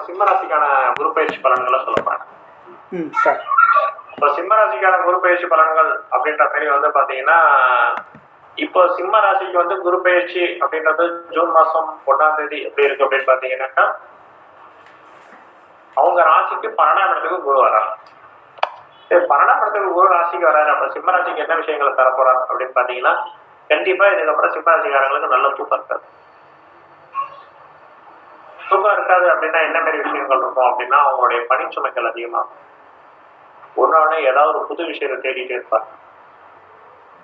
சிம்ம ராசிக்கான குரு பயிற்சி பலன்களை சொல்ல போறேன். ஸ்டார்ட். இப்போ சிம்ம ராசிக்கான குரு பயிற்சி பலன்கள் அப்படின்ற மாதிரி வந்து பாத்தீங்கன்னா, இப்போ சிம்ம ராசிக்கு வந்து குரு பயிற்சி அப்படின்றது ஜூன் மாசம் 1ஆம் தேதி எப்படி இருக்கு அப்படின்னு பாத்தீங்கன்னாக்கா, அவங்க ராசிக்கு 12ஆம் இடத்துக்கு குரு வராங்க. 12ஆம் இடத்துக்கு குரு ராசிக்கு வராரு. அப்ப சிம்ம ராசிக்கு என்ன விஷயங்களை தரப்போறாரு அப்படின்னு பாத்தீங்கன்னா, கண்டிப்பா இதுக்கப்புறம் சிம்ம ராசிக்காரங்களுக்கு நல்ல தூக்கம் இருக்காது. தூக்கம் இருக்காது அப்படின்னா என்ன மாதிரி விஷயங்கள் இருக்கும் அப்படின்னா, அவங்களுடைய பணிச்சுமைகள் அதிகமாகும். ஒரு நாள் ஏதாவது ஒரு புது விஷயத்தை தேடிட்டே இருப்பாங்க.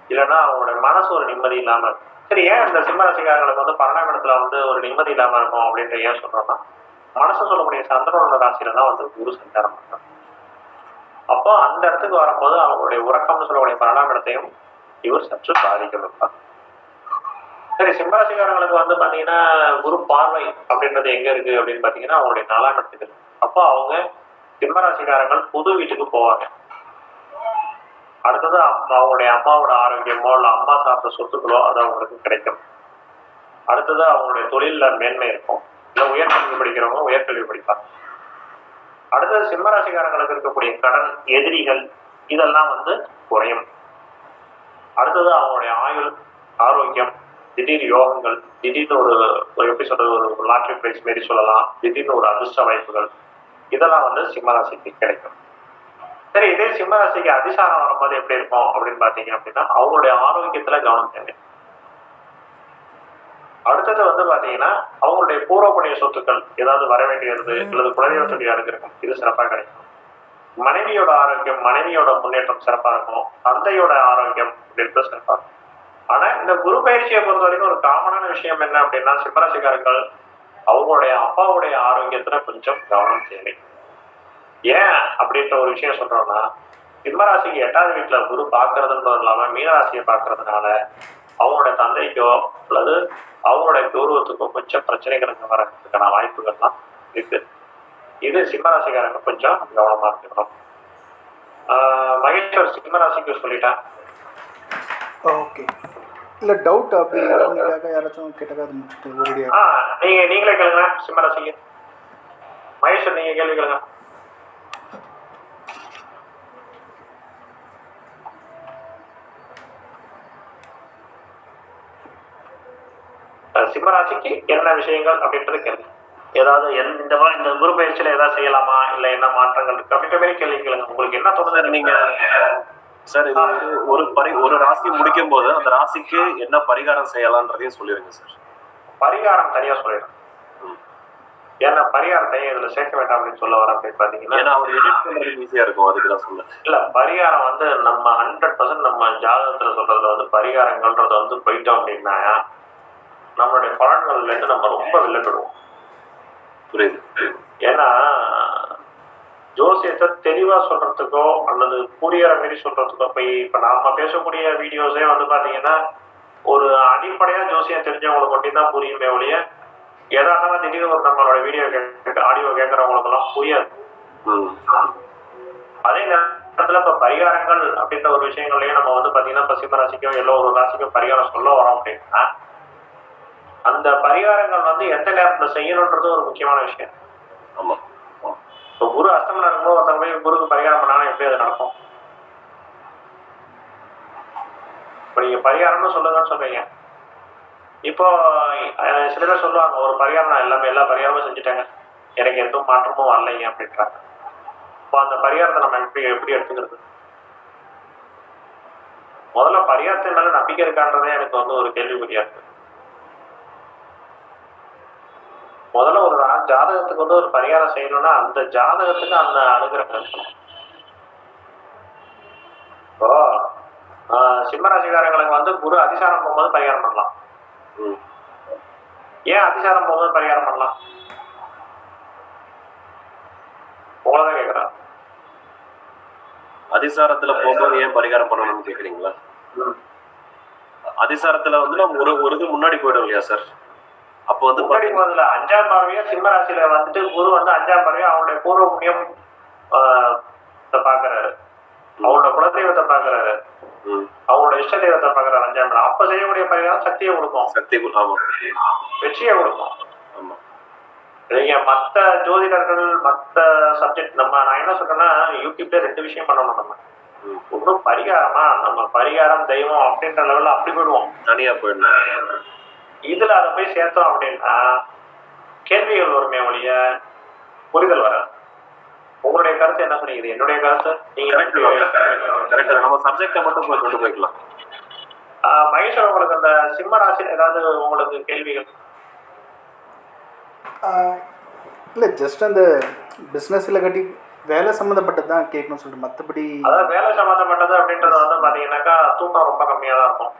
இல்லைன்னா அவங்களோட மனசு ஒரு நிம்மதி இல்லாம இருக்கும். சரி, ஏன் இந்த சிம்மராசிக்காரங்களுக்கு வந்து 12ஆம் இடத்துல வந்து ஒரு நிம்மதி இல்லாம இருக்கும் அப்படின்ற ஏன் சொல்றோம்னா, மனசு சொல்லக்கூடிய சந்திரனோட ராசியில தான் வந்து குரு சஞ்சாரம் பண்றாங்க. அப்போ அந்த இடத்துக்கு வரும்போது அவங்களுடைய உறக்கம்னு சொல்லக்கூடிய 12ஆம் இடத்தையும் இவர் சற்று பாதிக்க வைப்பார். சரி, சிம்மராசிக்காரங்களுக்கு வந்து பாத்தீங்கன்னா குரு பார்வை அப்படின்றது எங்க இருக்கு அப்படின்னு பாத்தீங்கன்னா அவங்களுடைய 4ஆம் இடத்துக்கு இருக்கு. அப்போ அவங்க சிம்மராசிக்காரங்கள் புது வீட்டுக்கு போவாங்க. அடுத்தது அவங்களுடைய அம்மாவோட ஆரோக்கியமோ இல்ல அம்மா சார்ந்த சொத்துக்களோ அது அவங்களுக்கு கிடைக்கும். அடுத்தது அவங்களுடைய தொழில மேன்மை இருக்கும். இல்ல உயர்கல்வி படிக்கிறவங்க உயர்கல்வி படிப்பாங்க. அடுத்தது சிம்மராசிக்காரங்களுக்கு இருக்கக்கூடிய கடன், எதிரிகள் இதெல்லாம் வந்து குறையும். அடுத்தது அவங்களுடைய ஆயுள், ஆரோக்கியம், திடீர் யோகங்கள், திடீர்னு ஒரு எப்படி சொல்றது, ஒரு லாட்டரி பிரைஸ் மாரி சொல்லலாம், திடீர்னு ஒரு அதிர்ஷ்ட வாய்ப்புகள் இதெல்லாம் வந்து சிம்மராசிக்கு கிடைக்கும். சரி, இதே சிம்மராசிக்கு அதிசாரம் வரும்போது எப்படி இருக்கும் அப்படின்னு பாத்தீங்க அப்படின்னா, அவங்களுடைய ஆரோக்கியத்துல கவனம் தேவை. அடுத்தது வந்து பாத்தீங்கன்னா அவங்களுடைய பூர்வ புண்ணிய சொத்துக்கள் ஏதாவது வர வேண்டியது அல்லது குலதெய்வத்துடைய இருக்கும், இது சிறப்பா கிடைக்கும். மனைவியோட ஆரோக்கியம், மனைவியோட முன்னேற்றம் சிறப்பா இருக்கும். தந்தையோட ஆரோக்கியம் அப்படின்றது சிறப்பா இருக்கும். ஆனா இந்த குரு பயிற்சியை பொறுத்த வரைக்கும் ஒரு காமனான விஷயம் என்ன அப்படின்னா, சிம்மராசிக்காரர்கள் அவங்களுடைய அப்பாவுடைய ஆரோக்கியத்துல கொஞ்சம் கவனம் தேவை. ஏன் அப்படின்ற ஒரு விஷயம் சொல்றோம்னா, சிம்மராசிக்கு 8வது வீட்டுல குரு பாக்குறதுன்றது இல்லாம மீனராசியை பாக்குறதுனால அவங்களுடைய தந்தைக்கோ அல்லது அவங்களுடைய கௌரவத்துக்கோ கொஞ்சம் பிரச்சனைகள் வரதுக்கான வாய்ப்புகள்லாம் இருக்கு. இது சிம்மராசிக்காரங்க கொஞ்சம் கவனமா இருக்கணும். மகேஸ்வர் சிம்மராசிக்கு சொல்லிட்டேன். ஓகே. இல்ல டவுட் அப்படி பண்ணிட்டாக்க யாராச்சும் கேட்டாக்க அது முடிச்சுட்டு ஒரேடியா நீங்களே கேளுங்க. சிம்மராசிக்கு மகேஸ்வர் நீங்க கேள்வி கேளுங்க. சிம்மராசிக்கு என்ன விஷயங்கள் அப்படின்றது கேள்வி. ஏதாவது இந்த குரு பயிற்சியில ஏதாவது செய்யலாமா இல்ல என்ன மாற்றங்கள் இருக்கு அப்படின்ற மாதிரி கேள்வி கேளுங்க. உங்களுக்கு என்ன தோணுது நீங்க சார்? இது ஒரு ராசி முடிக்கும் போது அந்த ராசிக்கு என்ன பரிகாரம் செய்யலாம்ன்றதையும் சொல்லிருங்க சார். பரிகாரம் தனியா சொல்லிடுறேன். ஏன்னா பரிகாரத்தை இதுல சேர்க்க வேண்டாம் அப்படின்னு சொல்ல வர அப்படின்னு பாத்தீங்கன்னா, ஏன்னா அவர் எடிட் பண்றது ஈஸியா இருக்கும், அதுக்கு தான் சொல்ல. இல்ல, பரிகாரம் வந்து நம்ம 100% நம்ம ஜாதகத்துல சொல்றதுல வந்து பரிகாரங்கள்ன்றத வந்து போயிட்டோம் அப்படின்னா நம்மளுடைய பலன்கள்ல இருந்து நம்ம ரொம்ப வில்லப்படுவோம். புரியுது. ஏன்னா ஜோசியத்தை தெளிவா சொல்றதுக்கோ அல்லது புரியற மாதிரி சொல்றதுக்கோ இப்ப நாம பேசக்கூடிய வீடியோஸே வந்து பாத்தீங்கன்னா ஒரு அடிப்படையா ஜோசியம் தெரிஞ்சவங்களுக்கு மட்டும்தான் புரியுமே ஒழிய, எதார்த்தமா திடீர்னு ஒரு நம்மளோட வீடியோ ஆடியோ கேட்கறவங்களுக்கு எல்லாம் புரியாது. அதே நேரத்துல இப்ப பரிகாரங்கள் அப்படின்ற ஒரு விஷயங்கள்லயும் நம்ம வந்து பாத்தீங்கன்னா இப்ப சிம்ம ராசிக்கோ எல்லா ஒரு ராசிக்கோ பரிகாரம் சொல்ல வரோம் அப்படின்னா அந்த பரிகாரங்கள் வந்து எந்த நேரத்துல செய்யணும்ன்றது ஒரு முக்கியமான விஷயம். ஆமா. இப்போ குரு அஸ்தமனம் இருக்கும்போது ஒருத்தவங்க போய் குருக்கு பரிகாரம் பண்ணாலும் எப்படி அது நடக்கும்? இப்போ நீங்க பரிகாரம்னு சொல்லுங்கன்னு சொல்றீங்க. இப்போ சில பேர் சொல்லுவாங்க, ஒரு பரிகாரம் நான் எல்லா பரிகாரமும் செஞ்சுட்டேங்க, எனக்கு எதுவும் மாற்றமும் வரலைங்க அப்படின்றாங்க. இப்போ அந்த பரிகாரத்தை நம்ம எப்படி எடுத்துக்கிறது? முதல்ல பரிகாரத்தின் மேல நம்பிக்கை இருக்கான்றதே எனக்கு வந்து ஒரு கேள்விக்குறியா இருக்கு. முதல்ல ஒரு ஜாதகத்துக்கு வந்து ஒரு பரிகாரம் செய்யணும்னா அந்த ஜாதகத்துக்கு அந்த அனுகிரகம் இருக்கணும். இப்போ சிம்மராசிக்காரங்களுக்கு வந்து குரு அதிசாரம் போகும்போது பரிகாரம் பண்ணலாம். ஏன் அதிசாரம் போகும்போது பரிகாரம் பண்ணலாம்? உங்களதான் கேக்குறேன். அதிசாரத்துல போகும்போது ஏன் பரிகாரம் பண்ணணும்னு கேக்குறீங்களா? அதிசாரத்துல வந்து நம்ம ஒரு இது முன்னாடி போயிடும் இல்லையா சார்? அப்போ வந்து 5ஆம் பார்வையா சிம்ம ராசியில வந்துட்டு குரு வந்து 5ஆம் பார்வையா அவங்களுடைய பூர்வ புண்ணியம் பாக்குறாரு, அவங்களோட குலதெய்வத்தை பாக்குறாரு, அவங்களோட இஷ்ட தெய்வத்தை பாக்குறாரு 5ஆம் இடம். அப்ப செய்யக்கூடிய பரிகாரம் சக்தியை கொடுக்கும், வெற்றியை கொடுக்கும். நீங்க மத்த ஜோதிடர்கள் மத்த சப்ஜெக்ட் நான் என்ன சொல்றேன்னா யூடியூப்ல 2 விஷயம் பண்ணணும் நம்ம. ஒன்றும் பரிகாரமா நம்ம பரிகாரம் தெய்வம் அப்படின்ற லெவல்ல அப்படி போயிடுவோம், தனியா போயிடணும். இதுல அதை போய் சேர்த்தோம் அப்படின்னா கேள்விகள் வருமே ஒழிய புரிதல் வராது. உங்களுடைய கருத்து என்ன சொன்னீங்க? என்னுடைய கருத்து கரெக்ட். நம்ம சப்ஜெக்டை மட்டும் போய் கொண்டு போய்க்கலாம். மகேஸ்வர், உங்களுக்கு அந்த சிம்ம ராசி ஏதாவது உங்களுக்கு கேள்விகள்? இல்லை, ஜஸ்ட் அந்த பிஸ்னஸ் இல்லை கட்டி வேலை சம்மந்தப்பட்டது தான் கேட்கணும்னு சொல்லிட்டு, மற்றபடி அதாவது வேலை சம்மந்தப்பட்டது அப்படின்றது வந்து பார்த்தீங்கன்னாக்கா தூக்கம் ரொம்ப கம்மியாக தான் இருக்கும்.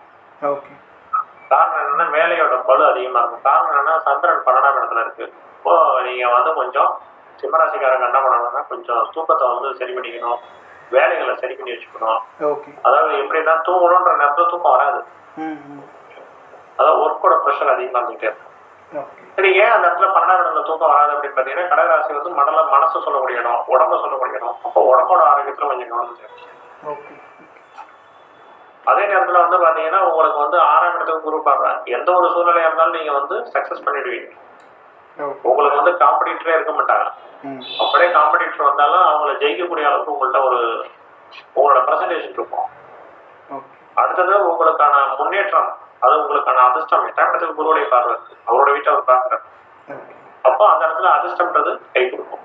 ஓகே. காரணம் என்னன்னா வேலையோட பளு அதிகமாக இருக்கும். காரணம் என்னன்னா சந்திரன் 12ஆம் இடத்துல இருக்கு. இப்போ நீங்கள் வந்து கொஞ்சம் சிம்மராசிக்காரங்க என்ன பண்ணணும்னா கொஞ்சம் தூக்கத்தை வந்து சரி பண்ணிக்கணும், வேலைகளை சரி பண்ணி வச்சுக்கணும். ஓகே. அதாவது எப்படின்னா தூங்கணுன்ற நேரத்தில் தூக்கம் வராது. அதாவது ஒர்க்கோட ப்ரெஷர் அதிகமாக இருந்துகிட்டே இருக்கும். சரி, ஏன் அந்த இடத்துல 12ஆம் இடத்துல தூக்கம் வராது அப்படின்னு பார்த்தீங்கன்னா கடகராசி வந்து மனசை சொல்லக்கூடிய இடம், உடம்ப சொல்லக்கூடிய இடம். அப்போ உடம்போட ஆரோக்கியத்தில் கொஞ்சம் கவனம் தேவை. அதே நேரத்தில் வந்து பார்த்தீங்கன்னா உங்களுக்கு வந்து 6ஆம் இடத்துக்கு குரு பார்க்குறாங்க. எந்த ஒரு சூழ்நிலையாக இருந்தாலும் நீங்கள் வந்து சக்ஸஸ் பண்ணிடுவீங்க. உங்களுக்கு வந்து காம்படிட்டரே இருக்க மாட்டாங்க. அப்படியே காம்படிட்டர் வந்தாலும் அவங்கள ஜெயிக்கக்கூடிய அளவுக்கு உங்கள்கிட்ட உங்களோட ப்ரெசன்டேஷன் இருக்கும். அடுத்தது உங்களுக்கான முன்னேற்றம், அது உங்களுக்கான அதிர்ஷ்டம். 8ஆம் இடத்துக்கு குருவுடைய பார்வை, அவரோட வீட்டை அவர் பார்க்குறாரு. அப்போ அந்த இடத்துல அதிர்ஷ்டம்ன்றது கை கொடுக்கும்.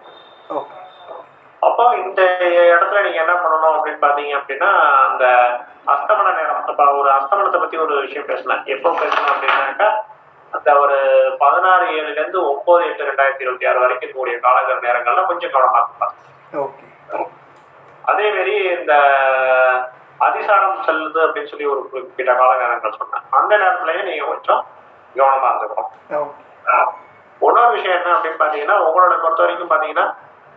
அப்போ இந்த இடத்துல நீங்க என்ன பண்ணணும் அப்படின்னு பாத்தீங்க அப்படின்னா அந்த அஸ்தமன நேரம். அப்ப ஒரு அஸ்தமனத்தை பத்தி ஒரு விஷயம் பேசலாம். எப்போ பேசணும் அப்படின்னாக்கா அந்த ஒரு 16/7 9/8/2026 வரைக்கும் இருக்கக்கூடிய காலகட்ட நேரங்கள்ல கொஞ்சம் கவனமா இருப்பாங்க. அதே மாதிரி இந்த அதிசாரம் செல்லுது அப்படின்னு சொல்லி ஒரு குறிப்பிட்ட கால நேரங்கள் சொன்னேன். அந்த நேரத்துலயும் நீங்க கொஞ்சம் கவனமா இருந்துக்கணும். இன்னொரு விஷயம் என்ன அப்படின்னு பாத்தீங்கன்னா உங்களோட பொறுத்த வரைக்கும் பாத்தீங்கன்னா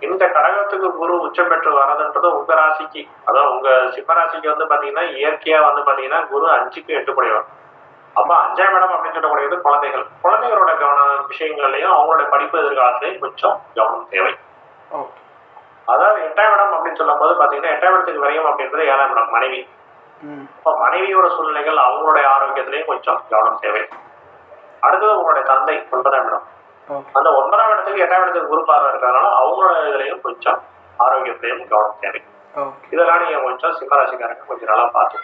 இந்த கடகத்துக்கு குரு உச்சம் பெற்று வர்றதுன்றது உங்க ராசிக்கு, அதாவது உங்க சிம்மராசிக்கு வந்து பாத்தீங்கன்னா இயற்கையா வந்து பாத்தீங்கன்னா குரு 5க்கு 8 கூடியவர். அப்ப 5ஆம் இடம் அப்படின்னு சொல்லக்கூடியது குழந்தைகளோட கவன விஷயங்கள்லயும் அவங்களோட படிப்பு எதிர்காலத்திலையும் கொஞ்சம் கவனம் தேவை. அதாவது 8ஆம் இடம் அப்படின்னு சொல்லும் போது பாத்தீங்கன்னா 8ஆம் இடத்துக்கு வரையும் அப்படின்றது 7ஆம் இடம் மனைவி. இப்ப மனைவியோட சூழ்நிலைகள் அவங்களுடைய ஆரோக்கியத்திலையும் கொஞ்சம் கவனம் தேவை. அடுத்தது உங்களுடைய தந்தை 9ஆம் இடம். அந்த 9ஆம் இடத்துக்கு 8ஆம் இடத்துக்கு குரு பார்வை இருக்கிறதுனால அவங்களோட இதுலயும் கொஞ்சம் ஆரோக்கியத்திலையும் கவனம் தேவை. இதெல்லாம் நீங்க கொஞ்சம் சிம்மராசிக்காரங்க கொஞ்சம் நல்லா பார்த்து.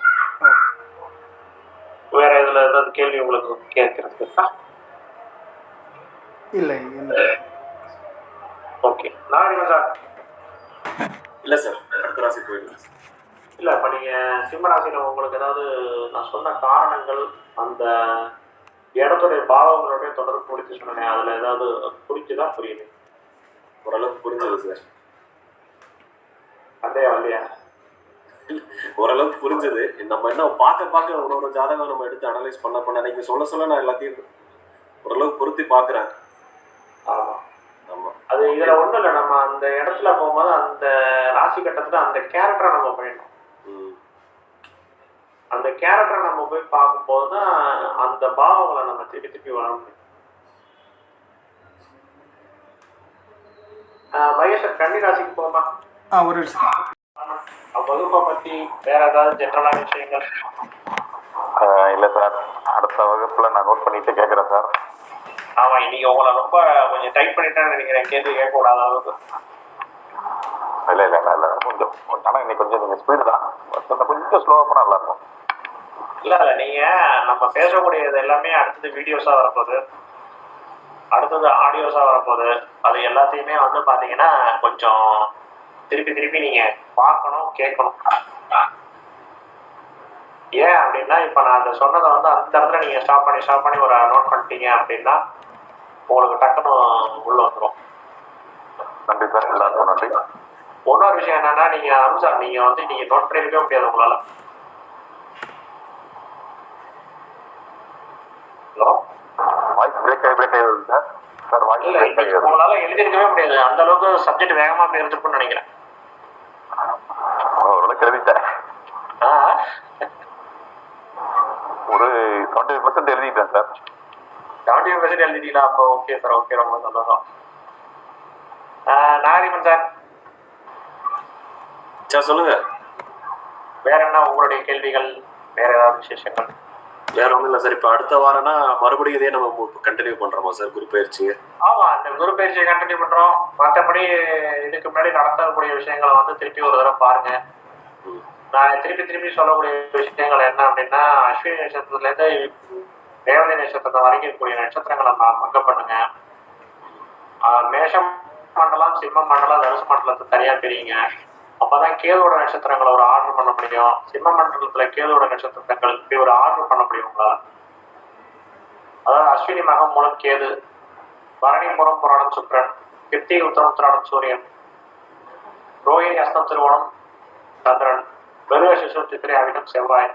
வேற இதுல ஏதாவது கேள்வி உங்களுக்கு கேட்கறது இருக்கா? இல்லை. ஓகே, நாகரிகம் சார். இல்ல சார், அடுத்த ராசி போயிடுங்க. இல்ல, இப்ப நீங்க சிம்மராசியில உங்களுக்கு ஏதாவது நான் சொன்ன காரணங்கள் அந்த இடத்துடைய பாவங்களுடைய தொடர்பு முடித்து சொன்னேன், அதுல ஏதாவது புரிஞ்சுதா? புரியுது, ஓரளவுக்கு புரிஞ்சது சார். அதே வரலையா? ஓரளவுக்கு புரிஞ்சது. நம்ம என்ன பார்க்க ஒரு ஜாதகம் நம்ம எடுத்து அனலைஸ் பண்ண நீங்க சொல்ல நான் எல்லாத்தையும் ஓரளவுக்கு பொருத்தி பாக்குறேன். ஆமா ஆமா, அது இதுல ஒண்ணும் இல்லை. நம்ம அந்த இடத்துல போகும்போது அந்த ராசி கட்டத்துல அந்த கேரக்டரை நம்ம போயிடணும். அந்த கேரக்டரை நம்ம போய் பார்க்கும்போது தான் அந்த பாவங்களை நம்ம திருப்பி வர முடியும். மகேஷ், கன்னிராசிக்கு போமா? ஒரு விஷயம் வகுப்பை பத்தி வேற ஏதாவது ஜென்ரலான விஷயங்கள்? இல்லை சார், அடுத்த வகுப்புல நான் நோட் பண்ணிட்டு கேட்குறேன் சார். ஆமா, இன்னைக்கு உங்களை ரொம்ப கொஞ்சம் டைப் பண்ணிட்டேன்னு நினைக்கிறேன், கேள்வி கேட்கக்கூடாத அளவுக்கு. இல்லை கொஞ்சம், ஆனால் இன்னைக்கு கொஞ்சம் நீங்கள் ஸ்பீடு தான், கொஞ்சம் ஸ்லோவாக போனால் நல்லா இருக்கும். இல்லை நீங்க நம்ம பேசக்கூடியது எல்லாமே அடுத்தது வீடியோஸா வரப்போகுது, அடுத்தது ஆடியோஸா வரப்போகுது. அது எல்லாத்தையுமே வந்து பாத்தீங்கன்னா கொஞ்சம் திருப்பி நீங்க பார்க்கணும், கேட்கணும். ஏன் அப்படின்னா இப்ப நான் அந்த சொன்னதை வந்து அந்த இடத்துல நீங்க ஸ்டாப் பண்ணி ஒரு நோட் பண்ணிட்டீங்க அப்படின்னா உங்களுக்கு டக்குன்னு உள்ள வந்துடும். நன்றி சார், எல்லாருக்கும் நன்றி. இன்னொரு விஷயம் என்னன்னா நீங்க அம்சார் நீங்க வந்து நீங்க நோட் பண்ணிருக்கவே முடியாது உங்களால. ஹலோ, வாய்ஸ் பிரேக் ஆகி சார். சார் வாய்ஸ் பிரேக் ஆகி உங்களால எழுதிருக்கவே முடியாது, அந்த அளவுக்கு சப்ஜெக்ட் வேகமா அப்படி எடுத்துருக்குன்னு நினைக்கிறேன். ஓரளவுக்கு எழுதிட்டேன், ஒரு 75% எழுதிட்டேன் சார். 75% எழுதிட்டீங்களா? அப்போ ஓகே சார், ஓகே, ரொம்ப சந்தோஷம். நாகரிகன் சார். சார் சொல்லுங்க. வேற என்ன உங்களுடைய கேள்விகள், வேற ஏதாவது விசேஷங்கள்? வேற ஒன்றும் இல்லை சார். இப்போ அடுத்த வாரம்னா மறுபடியும் இதே நம்ம கண்டினியூ பண்ணுறோமா சார் குரு பயிற்சி? ஆமா, இந்த குரு பயிற்சியை கண்டினியூ பண்றோம். மற்றபடி இதுக்கு முன்னாடி நடத்தக்கூடிய விஷயங்களை வந்து திருப்பி ஒரு தடவை பாருங்க. நான் திருப்பி சொல்லக்கூடிய விஷயங்கள் என்ன அப்படின்னா, அஸ்வினி நட்சத்திரத்துல இருந்து ரேவதி நட்சத்திரம் வரைக்கும் இருக்கக்கூடிய நட்சத்திரங்களை மங்க பண்ணுங்க. மேஷம் மண்டலம், சிம்ம மண்டலம், தனுசு மண்டலத்தை தனியா பிரியுங்க. அப்பதான் கேதுவோட நட்சத்திரங்களை ஒரு ஆர்டர் பண்ண முடியும். சிம்ம மண்டலத்துல கேதுவோட நட்சத்திரங்களுக்கு ஒரு ஆர்டர் பண்ண முடியும் உங்களால. அதாவது அஸ்வினி மகம் மூலம் கேது, பரணி புறம் புராணம் சுக்கிரன், கிருத்திகை உத்தரம் உத்திராடம் சூரியன், ரோஹிணி அஸ்தம் திருவோணம் சந்திரன், பெருவ சிசு சித்திரை அவிட்டம் செவ்வாய்,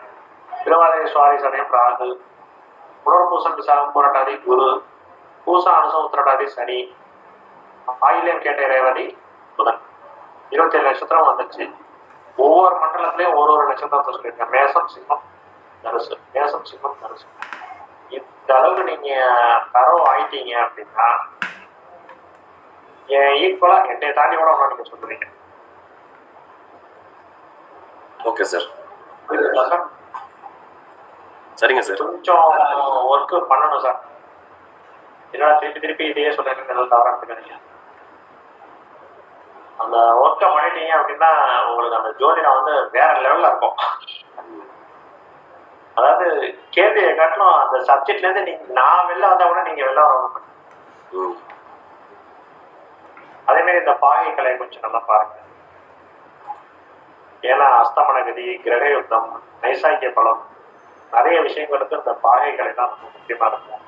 திருவாதிரை சுவாரி சதயம் ராகு, புனர்பூசம் விசாகம் போராட்டாதி குரு, பூசா அனுசம் உத்திரட்டாதி சனி, ஆயிலியம் கேட்ட ரேவதி புதன். 27 நட்சத்திரம் வந்துச்சு. ஒவ்வொரு மண்டலத்திலையும் ஒரு நட்சத்திரத்தை சொல்லியிருக்கேன். மேசம் சிம்மம் தனுசு, மேசம் சிம்மம் தனுசு. இந்த அளவுக்கு நீங்க தரவு ஆயிட்டீங்க அப்படின்னா ஈக்குவலா என்னை தாண்டி கூட ஒண்ணு நீங்க சொல்லுவீங்க. Okay sir. புரியுதுங்களா சார்? சரிங்க சார். கொஞ்சம் ஒர்க் பண்ணணும் சார். இல்லைன்னா திருப்பி இதையே சொல்றீங்க, எதாவது தவறா எடுத்துக்காதீங்க. அந்த ஒர்க்கை பண்ணிட்டீங்க அப்படின்னா உங்களுக்கு அந்த ஜோதிடம் வந்து வேற லெவல்ல இருக்கும். அதாவது கேள்வியை காட்டணும் அந்த சப்ஜெக்ட்ல இருந்து நான் வெளில வந்தா கூட நீங்க வெளில வர. அதே மாதிரி இந்த பாகை கலை கொஞ்சம் நல்லா பாருங்க. ஏன்னா அஸ்தமன கதி, கிரக யுத்தம், நைசாக்கிய பலம், நிறைய விஷயங்களுக்கு இந்த பாகை கலை தான் ரொம்ப முக்கியமா இருக்கும்.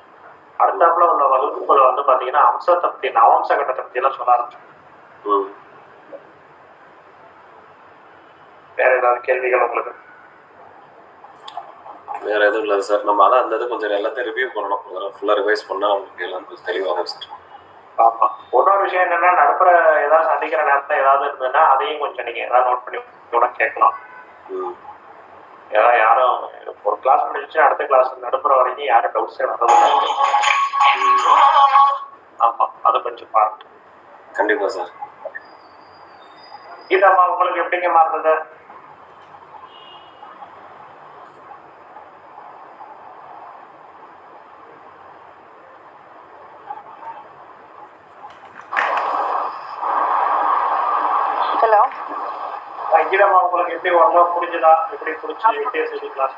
அடுத்தாப்புல உள்ள வகுப்புகள் வந்து பாத்தீங்கன்னா அம்சத்தை பத்தி, நவம்ச கட்டத்தை பத்தி எல்லாம் சொல்ல ஆரம்பிச்சோம். வேற ஏதாவது கேள்விகள் உங்களுக்கு? வேற எதுவும் இல்லை சார். நம்ம அதான் அந்த இது கொஞ்சம் எல்லாத்தையும் ரிவ்யூ பண்ணணும். ஃபுல்லாக ரிவைஸ் பண்ணால் உங்களுக்கு எல்லாம் கொஞ்சம் தெளிவாகும் சார். ஆமா. இன்னொரு விஷயம் என்னன்னா, நடுப்புற ஏதாவது சந்திக்கிற நேரத்துல ஏதாவது இருந்ததுன்னா அதையும் கொஞ்சம் நீங்க ஏதாவது நோட் பண்ணி கூட கேட்கலாம். ஏதாவது யாரும் ஒரு கிளாஸ் முடிச்சு அடுத்த கிளாஸ் நடுப்புற வரைக்கும் யாரும் டவுட்ஸே வர்றது. ஆமா, அதை கொஞ்சம் பாருங்க. கண்டிப்பா சார். இதம்மா உங்களுக்கு எப்படிங்க மாறுறது? ஹலோ, இதம்மா உங்களுக்கு எப்படி ஒன்றும் புரிஞ்சுதா? எப்படி புரிஞ்சு கிளாஸ்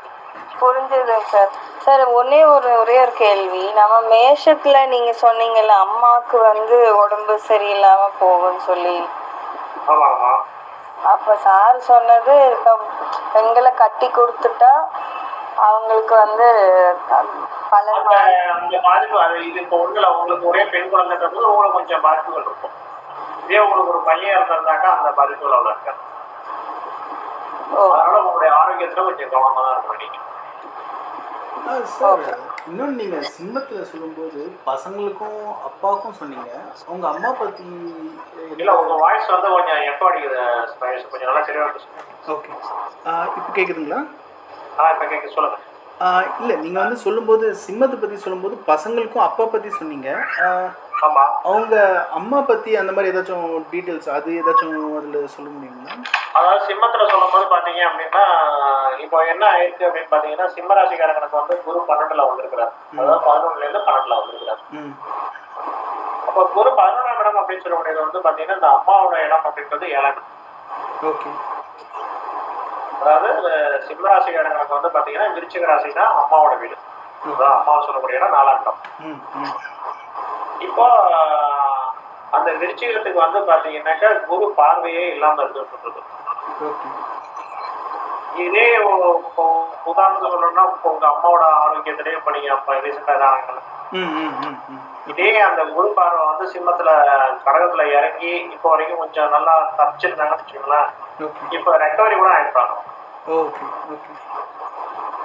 புரிஞ்சுது சார். சார் ஒரே ஒரு கேள்வி. நம்ம மேஷத்துல நீங்க சொன்னீங்கல்ல அம்மாவுக்கு வந்து உடம்பு சரியில்லாம போகும்னு சொல்லி. ஆமாம்மா. அப்ப சார் சொன்னது இப்ப பெண்களை கட்டி கொடுத்துட்டா அவங்களுக்கு வந்து பலன் அந்த பாதிப்பு அது இது இப்போ ஒண்ணுல உங்களுக்கு ஒரே பெண் குழந்தைன்றது உங்களுக்கு கொஞ்சம் பாதிப்புகள் இருக்கும். இதே உங்களுக்கு ஒரு பையன் இருந்திருந்தாக்கா அந்த பாதிப்புகள் அவ்வளவு இருக்காது. அதனால உங்களுடைய ஆரோக்கியத்துல கொஞ்சம் கவனமா தான் இருக்கணும் நீங்க. சார் இன்னொன்று நீங்கள் சிம்மத்தில் சொல்லும்போது பசங்களுக்கும் அப்பாவுக்கும் சொன்னீங்க. அவங்க அம்மா பற்றி இல்லை, உங்க வாய்ஸ் வந்து கொஞ்சம் எப்போ அடிக்குது, கொஞ்சம் நல்லா தெளிவாக சொல்லுங்க. ஓகே, இப்போ கேட்குதுங்களா? இப்போ கேட்க சொல்லுங்க. இல்லை, நீங்கள் வந்து சொல்லும்போது சிம்மத்தை பற்றி சொல்லும்போது பசங்களுக்கும் அப்பா பற்றி சொன்னீங்க. ஆமா, அவங்க அம்மா பற்றி அந்த மாதிரி ஏதாச்சும் டீட்டெயில்ஸ் அது ஏதாச்சும் அதில் சொல்ல முடியுங்களா? அதாவது சிம்மத்துல சொல்லும் போது பாத்தீங்க அப்படின்னா இப்போ என்ன ஆயிருக்கு அப்படின்னு பாத்தீங்கன்னா, சிம்ம ராசிக்காரங்களுக்கு வந்து குரு 12ல வந்திருக்கிறார். அதாவது 11ல இருந்து 12ல வந்திருக்கிறார். அப்போ குரு 11ஆம் இடம் அப்படின்னு சொல்லக்கூடியது வந்து பாத்தீங்கன்னா இந்த அம்மாவோட இடம் அப்படின்றது 7ஆம் இடம். ஓகே. அதாவது சிம்ம ராசிக்காரங்களுக்கு வந்து பாத்தீங்கன்னா விருச்சிக ராசி தான் அம்மாவோட வீடு. அதாவது அம்மாவை சொல்லக்கூடிய இடம் 4ஆம் இடம். இப்போ அந்த விருச்சிகத்துக்கு வந்து பாத்தீங்கன்னாக்கா குரு பார்வையே இல்லாம இருக்கு. இதே உதாரணத்துக்கு சொல்லணும்னா உங்க அம்மாவோட ஆரோக்கியத்திலேயே இப்ப நீங்க அப்ப ரீசெண்டா இதே அந்த குரு பார்வை வந்து சிம்மத்துல கடகத்துல இறங்கி இப்போ வரைக்கும் கொஞ்சம் நல்லா தப்பிச்சிருந்தாங்கன்னு வச்சுக்கோங்களேன். இப்ப ரெக்கவரி கூட ஆயிடுப்பாங்க.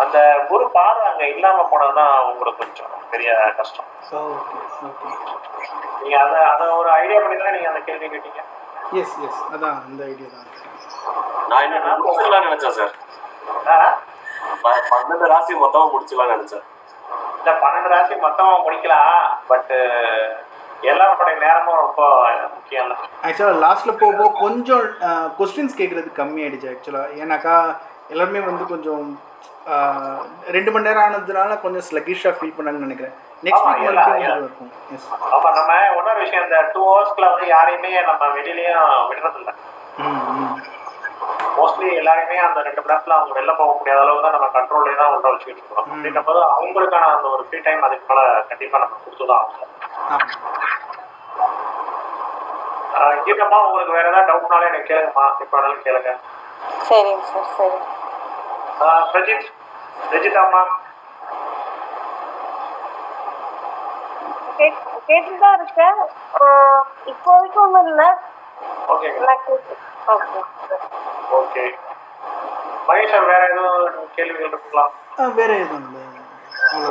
அந்த குரு பார்வை அங்க இல்லாம போனதுதான் உங்களுக்கு கொஞ்சம் பெரிய கஷ்டம். நீங்க அத ஒரு ஐடியா பண்ணி தான் நீங்க அந்த கேள்வி கேட்டீங்க. எஸ் அதான் அந்த ஐடியா தான். நான் என்ன முடிச்சிடலாம்னு நினைச்சேன் சார். 12 ராசி மொத்தமா முடிச்சிடலாம்னு நினைச்சேன். இந்த 12 ராசி மொத்தமா முடிக்கலாம். பட் எல்லாரோடைய நேரமும் ரொம்ப முக்கியம் இல்லை. ஆக்சுவலாக லாஸ்ட்டில் போக கொஞ்சம் கொஸ்டின்ஸ் கேட்குறது கம்மியாயிடுச்சு ஆக்சுவலாக. ஏன்னாக்கா எல்லாருமே வந்து கொஞ்சம் 2 மணி நேரம் ஆனதுனால கொஞ்சம் ஸ்லகிஷாக ஃபீல் பண்ணாங்கன்னு நினைக்கிறேன். நெக்ஸ்ட் ஆமா, வீக் எல்லாம் மறுபடியும் இது இருக்கும். எஸ். ஆமா, நம்ம இன்னொரு விஷயம், இந்த 2 ஹவர்ஸ்க்குள்ள வந்து யாரையுமே நம்ம வெளியிலயும் விடுறதில்ல. மோஸ்ட்லி எல்லாருமே அந்த 2 மணி நேரத்துல அவங்க வெளில போக முடியாத அளவுக்கு தான் நம்ம கண்ட்ரோல்லே தான் உள்ள வச்சுக்கிட்டு இருக்கோம். அப்படின்றபோது அவங்களுக்கான அந்த ஒரு ஃப்ரீ டைம் அதுக்கு மேல கண்டிப்பா நம்ம கொடுத்துதான் ஆகணும். கீதம்மா, உங்களுக்கு வேற ஏதாவது டவுட்னாலே எனக்கு கேளுங்கம்மா, எப்ப வேணாலும் கேளுங்க. சரிங்க சார், சரி. ரஜிதாம்மா, கேட்டுதான் இருக்கேன். இப்போதைக்கு ஒன்றும் இல்லை. ஓகேங்க, ஓகே. மகேஷ் சார், வேற எதுவும் கேள்விகள் இருக்குங்களா? வேற எதுவும் இல்லை.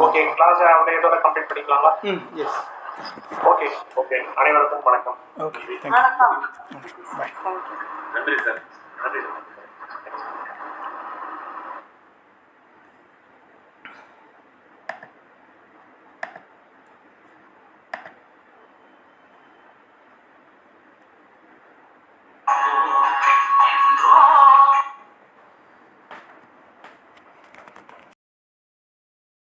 ஓகே, கிளாஸ் அப்படியே இதோட கம்ப்ளீட் பண்ணிக்கலாங்களா? எஸ். Okay, okay. அனைவருக்கும் வணக்கம். Okay, thank you. வணக்கம். பாய். நன்றி சார். நன்றி சார்.